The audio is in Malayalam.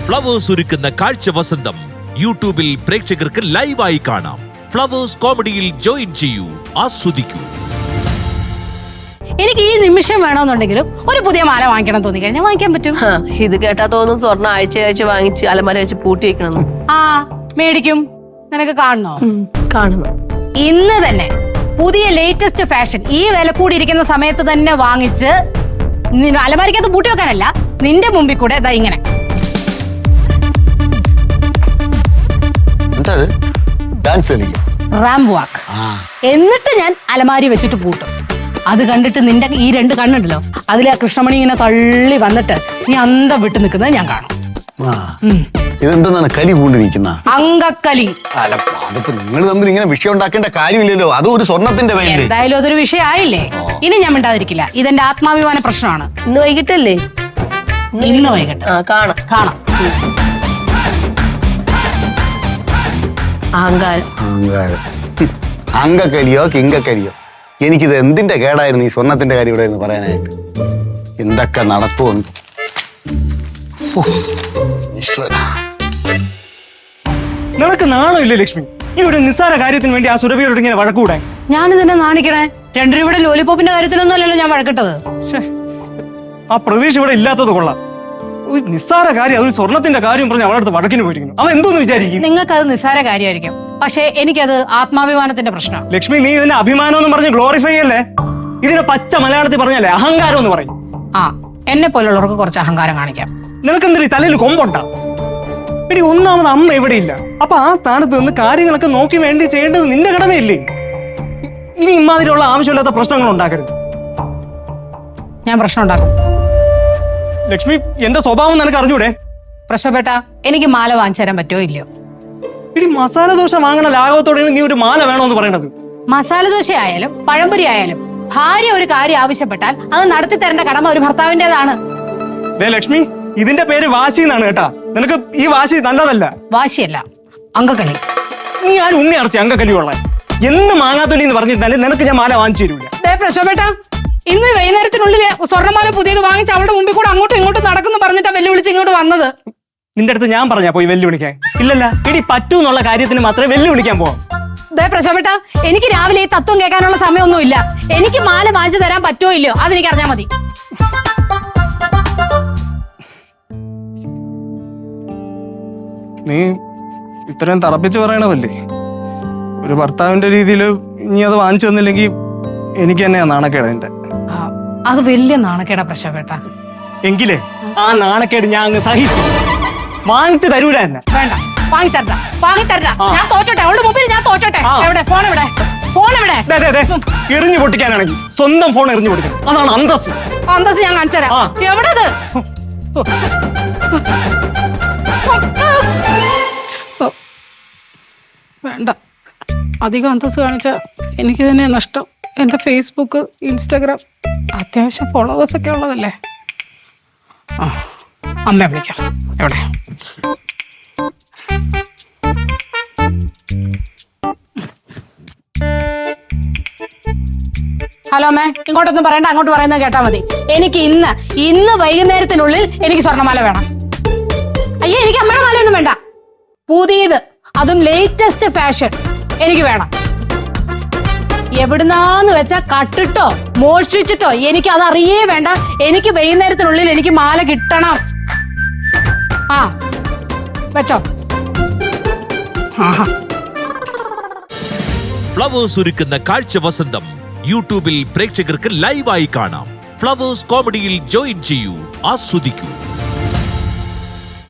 ഫ്ലവേഴ്സ് ഒരുക്കുന്ന കാഴ്ച വസന്തം യൂട്യൂബിൽ പ്രേക്ഷകർക്ക് ലൈവായി കാണാം. ഫ്ലവേഴ്സ് കോമഡിയിൽ ജോയിൻ ചെയ്യൂ, ആസ്വദിക്കൂ. എനിക്ക് ഈ നിമിഷം വേണമെന്നുണ്ടെങ്കിലും ഒരു പുതിയ മാല വാങ്ങിക്കണം തോന്നി കഴിഞ്ഞാൽ വാങ്ങിക്കാൻ പറ്റും. ഇത് കേട്ടാ തോന്നുന്നു സ്വർണ്ണം ആഴ്ച വാങ്ങിച്ച് അലമാര വെച്ച് പൂട്ടി വെക്കണം. ആ മേടിക്കും. നിനക്ക് കാണണോ? കാണണം. ഇന്ന് തന്നെ പുതിയ ലേറ്റസ്റ്റ് ഫാഷൻ ഈ വില കൂടിയിരിക്കുന്ന സമയത്ത് തന്നെ വാങ്ങിച്ച് അലമാരിക്കകത്ത് പൂട്ടി വെക്കാനല്ല, നിന്റെ മുമ്പിൽ കൂടെ ഇതാ ഇങ്ങനെ റാമ്പ് വാക്ക്. എന്നിട്ട് ഞാൻ അലമാരി വെച്ചിട്ട് പൂട്ടും. അത് കണ്ടിട്ട് നിന്റെ ഈ രണ്ട് കണ്ണുണ്ടല്ലോ, അതിലെ ആ കൃഷ്ണമണി ഇങ്ങനെ തള്ളി വന്നിട്ട് നീ അന്തം വിട്ട് നിൽക്കുന്നത് ഞാൻ കാണും. ഇതെന്താണ് കലി പൂണ്ട് നിൽക്കുന്ന അങ്കക്കലി? അതിപ്പോ നിങ്ങൾ തമ്മിൽ ഇങ്ങനെ വിഷയം ഉണ്ടാക്കേണ്ട കാര്യമില്ലല്ലോ. അതും ഒരു സ്വർണത്തിന്റെ പേരിൽ. എന്തായാലും അതൊരു വിഷയമായില്ലേ, ഇനി ഞാൻ മിണ്ടാതിരിക്കില്ല. ഇതെന്റെ ആത്മാഭിമാന പ്രശ്നമാണ്. ഇന്ന് വൈകിട്ടല്ലേ? ഇന്ന് വൈകിട്ട് കാണാം. കാണാം. അഹങ്കാരം. അങ്കക്കലിയോ കിങ്കക്കലിയോ, എനിക്കിത് എന്തിന്റെ കേടായിരുന്നു ഈ സ്വർണത്തിന്റെ കാര്യം ഇവിടെ എന്ന് പറയാനായിട്ട്. എന്തൊക്കെ നടപ്പുണ്ട്. നിനക്ക് നാണോ ഇല്ലേ ലക്ഷ്മി? ഈ ഒരു നിസ്സാര കാര്യത്തിന് വേണ്ടി ആ സുരഭിയോട് ഇങ്ങനെ വഴക്കൂടാൻ? ഞാൻ ഇതിനെ നാണിക്കണേ? 2 രൂപയുടെ ലോലിപോപ്പിന്റെ കാര്യത്തിലൊന്നും അല്ലല്ലോ ഞാൻ വഴക്കിട്ടത്. ആ പ്രതീക്ഷ ഇവിടെ ഇല്ലാത്തത് കൊള്ളാം. ഒരു നിസ്സാര കാര്യം, ഒരു സ്വർണത്തിന്റെ കാര്യം പറഞ്ഞ് അവളുടെ അടുത്ത് വഴക്കിന് പോയിരിക്കുന്നു. അവൻ എന്തോന്ന് വിചാരിക്കും? നിങ്ങൾക്ക് അത് നിസ്സാര കാര്യമായിരിക്കും, പക്ഷെ എനിക്കത് ആത്മാഭിമാനത്തിന്റെ പ്രശ്നം. ലക്ഷ്മി, നീ ഇതിന്റെ അഭിമാനം എന്ന് പറഞ്ഞ് ഗ്ലോറിഫൈ അല്ലേ? ഇതിനെ പച്ച മലയാളത്തിൽ പറഞ്ഞല്ലേ അഹങ്കാരം എന്ന് പറയും. ആ, എന്നെ പോലുള്ളവർക്ക് കുറച്ച് അഹങ്കാരം കാണിക്കാം. നിനക്കെന്തിരീ തലയിൽ കൊമ്പുണ്ടാ? എടി, ഒന്നാമത് അമ്മ എവിടെ ഇല്ല. അപ്പൊ ആ സ്ഥാനത്ത് നിന്ന് കാര്യങ്ങളൊക്കെ നോക്കി വേണ്ടി ചെയ്യേണ്ടത് നിന്റെ കടമയില്ലേ? ഇനി ഇമാതിരിയുള്ള ആവശ്യമില്ലാത്ത പ്രശ്നങ്ങൾ ഉണ്ടാക്കരുത്. ഞാൻ പ്രശ്നം ഉണ്ടാക്കും. ലക്ഷ്മി, എന്റെ സ്വഭാവം നിനക്ക് അറിഞ്ഞൂടെ? പ്രശ്നപ്പെട്ട എനിക്ക് മാല വാങ്ങിച്ചു തരാൻ പറ്റുമോ ഇല്ലയോ? ഇടി, മസാല ദോശ വാങ്ങണ ലാഘവത്തോടെയാണ് നീ ഒരു മാല വേണോന്ന് പറയണത്. മസാല ദോശ ആയാലും പഴംപൊരി ആയാലും ഭാര്യ ഒരു കാര്യം ആവശ്യപ്പെട്ടാൽ അത് നടത്തി തരേണ്ട കടമ ഒരു ഭർത്താവിന്റേതാണ്. ലക്ഷ്മി, ഇതിന്റെ പേര് വാശി എന്നാണ് കേട്ടാ. നിനക്ക് ഈ വാശി നല്ലതല്ല. വാശിയല്ല, അങ്കക്കലി. നീ ആരും ഉണ്ണി അറച്ചി അങ്കക്കലിയുള്ള എന്ന് മാങ്ങാത്തൊലി എന്ന് പറഞ്ഞിട്ടാലും നിനക്ക് ഞാൻ മാല വാങ്ങിച്ചു തരൂല. പ്രശ്നപ്പെട്ട ഇന്ന് വൈകുന്നേരത്തിനുള്ളിൽ സ്വർണ്ണമാല പുതിയത് വാങ്ങിച്ച് അവളുടെ മുമ്പിൽ കൂടെ അങ്ങോട്ടും ഇങ്ങോട്ടും നടക്കുന്നു പറഞ്ഞിട്ടാ വെല്ലുവിളിച്ച് ഇങ്ങോട്ട് വന്നത്. നിന്റെ അടുത്ത് ഞാൻ പറഞ്ഞാ പോയി വെല്ലുവിളിക്കാൻ? ഇല്ലല്ല, ഇടി പറ്റൂ എന്നുള്ള കാര്യത്തിന് മാത്രമേ വെല്ലുവിളിക്കാൻ പോവാം. പ്രശ്നപ്പെട്ട എനിക്ക് രാവിലെ ഈ തത്വം കേൾക്കാനുള്ള സമയമൊന്നുമില്ല. എനിക്ക് മാല വാങ്ങിച്ചു തരാൻ പറ്റുമോ ഇല്ലയോ അതെനിക്ക് അറിഞ്ഞാൽ മതി. നീ ഇത്രയും തറപ്പിച്ച് പറയണതല്ലേ? ഒരു ഭർത്താവിന്റെ രീതിയിൽ ഇനി അത് വാങ്ങിച്ചു തന്നില്ലെങ്കിൽ എനിക്ക് തന്നെയാ നാണക്കേട്. നിന്റെ അത് വലിയ നാണക്കേടാ പ്രശ്നപ്പെട്ട. എങ്കിലേ ആ നാണക്കേട് ഞാൻ അങ്ങ് സഹിച്ചു. വാങ്ങിച്ചു തരൂല എന്നെ. വേണ്ട, വാങ്ങിത്തരണ്ട. ഞാൻ തോറ്റോട്ടെ, അവളുടെ മുമ്പിൽ ഞാൻ തോറ്റോട്ടെ. എവിടെ ഫോൺ? എവിടെ ഫോൺ? എവിടെ? എറിഞ്ഞു പൊട്ടിക്കാനാണെങ്കിൽ സ്വന്തം ഫോൺ എറിഞ്ഞു പൊട്ടിക്കണം. അതാണ് അന്തസ്. അന്തസ് ഞാൻ കാണിച്ചു തരാം. എവിടെ? വേണ്ട, അധികം അന്തസ് കാണിച്ച എനിക്ക് തന്നെ നഷ്ടം. എന്റെ ഫേസ്ബുക്ക്, ഇൻസ്റ്റാഗ്രാം അത്യാവശ്യം ഫോളോവേഴ്സ് ഒക്കെ ഉള്ളതല്ലേ. അമ്മയെ വിളിക്കാം. എവിടെ? ഹലോ അമ്മേ, ഇങ്ങോട്ടൊന്നും പറയണ്ട, അങ്ങോട്ട് പറയുന്നത് കേട്ടാ മതി. എനിക്ക് ഇന്ന് വൈകുന്നേരത്തിനുള്ളിൽ എനിക്ക് സ്വർണ്ണമാല വേണം. അയ്യോ, എനിക്ക് അമ്മയുടെ മാലയൊന്നും വേണ്ട. പുതിയത്, അതും ലേറ്റസ്റ്റ് ഫാഷൻ എനിക്ക് വേണം. എവിടുന്നാന്ന് വെച്ചാ കട്ടിട്ടോ മോഷ്ടിച്ചിട്ടോ എനിക്ക് അതറിയേ വേണ്ട. എനിക്ക് വൈകുന്നേരത്തിനുള്ളിൽ എനിക്ക് മാല കിട്ടണം. ആ വെച്ചോ. ഫ്ലവേഴ്സ് ഒരുക്കുന്ന കാഴ്ച വസന്തം യൂട്യൂബിൽ പ്രേക്ഷകർക്ക് ലൈവായി കാണാം. ഫ്ലവേഴ്സ് കോമഡിയിൽ ജോയിൻ ചെയ്യൂ, ആസ്വദിക്കൂ.